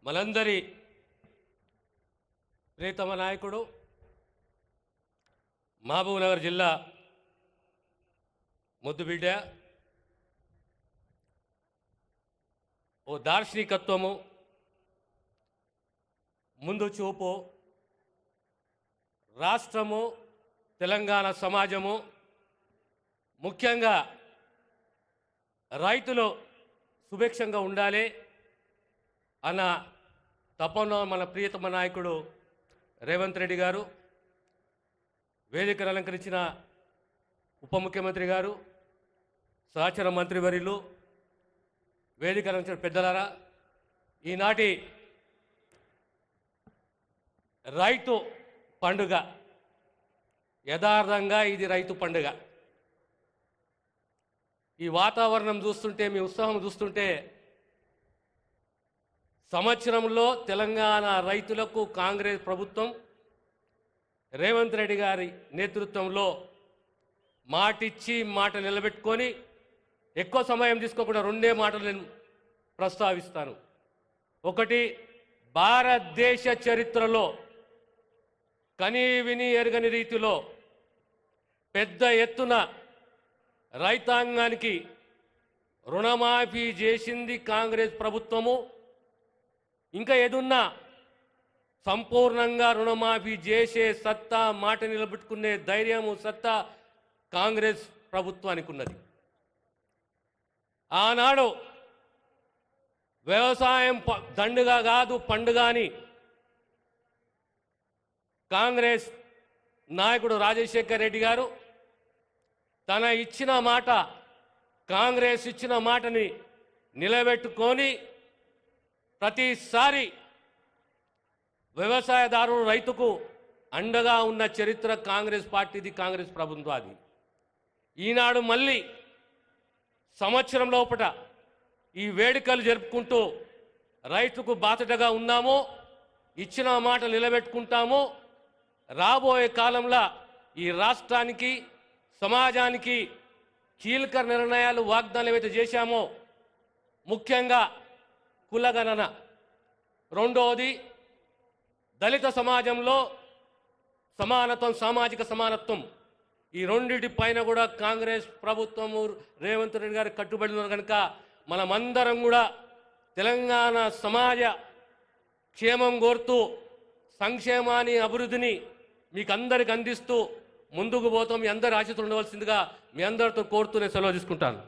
మనందరి ప్రియతమ నాయకుడు మహబూబ్నగర్ జిల్లా ముద్దుబిడ్డ, ఓ దార్శనికత్వము, ముందు చూపు, రాష్ట్రము తెలంగాణ సమాజము, ముఖ్యంగా రైతులు సుభిక్షంగా ఉండాలి అన్న తపన మన ప్రియతమ నాయకుడు రేవంత్ రెడ్డి గారు, వేదికను అలంకరించిన ఉప ముఖ్యమంత్రి గారు, సహచర మంత్రివర్యులు, వేదిక అలంకరించిన పెద్దలారా, ఈనాటి రైతు పండుగ యథార్థంగా ఇది రైతు పండుగ. ఈ వాతావరణం చూస్తుంటే, మీ ఉత్సాహం చూస్తుంటే, సంవత్సరంలో తెలంగాణ రైతులకు కాంగ్రెస్ ప్రభుత్వం రేవంత్ రెడ్డి గారి నేతృత్వంలో మాటిచ్చి మాట నిలబెట్టుకొని ఎక్కువ సమయం తీసుకోకుండా రెండే మాటలు నేను ప్రస్తావిస్తాను. ఒకటి, భారతదేశ చరిత్రలో కనీ విని ఎరగని రీతిలో పెద్ద ఎత్తున రైతాంగానికి రుణమాఫీ చేసింది కాంగ్రెస్ ప్రభుత్వము. ఇంకా ఏదున్నా సంపూర్ణంగా రుణమాఫీ చేసే సత్తా, మాట నిలబెట్టుకునే ధైర్యము, సత్తా కాంగ్రెస్ ప్రభుత్వానికి ఉన్నది. ఆనాడు వ్యవసాయం దండుగా కాదు పండుగ అని కాంగ్రెస్ నాయకుడు రాజశేఖర్ రెడ్డి గారు తన ఇచ్చిన మాట, కాంగ్రెస్ ఇచ్చిన మాటని నిలబెట్టుకొని ప్రతిసారి వ్యవసాయదారుడు రైతుకు అండగా ఉన్న చరిత్ర కాంగ్రెస్ పార్టీది, కాంగ్రెస్ ప్రభుత్వాది. ఈనాడు మళ్ళీ సంవత్సరం లోపల ఈ వేడుకలు జరుపుకుంటూ రైతుకు బాధ్యతగా ఉన్నాము, ఇచ్చిన మాట నిలబెట్టుకుంటాము. రాబోయే కాలంలో ఈ రాష్ట్రానికి, సమాజానికి కీలక నిర్ణయాలు, వాగ్దానాలు ఏవైతే చేశామో, ముఖ్యంగా కులగణన, రెండోది దళిత సమాజంలో సమానత్వం, సామాజిక సమానత్వం, ఈ రెండింటి పైన కూడా కాంగ్రెస్ ప్రభుత్వము రేవంత్ రెడ్డి గారు కట్టుబడి ఉన్నారు. కనుక మనమందరం కూడా తెలంగాణ సమాజ క్షేమం కోరుతూ సంక్షేమాన్ని, అభివృద్ధిని మీకు అందరికి అందిస్తూ ముందుకు పోతాం. మీ అందరి ఆశీస్సులు ఉండవలసిందిగా మీ అందరితో కోరుతూ నేను సెలవు తీసుకుంటాను.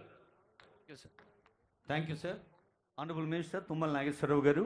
Thank you sir. Honourable minister Tummala Nageswara Rao గారు.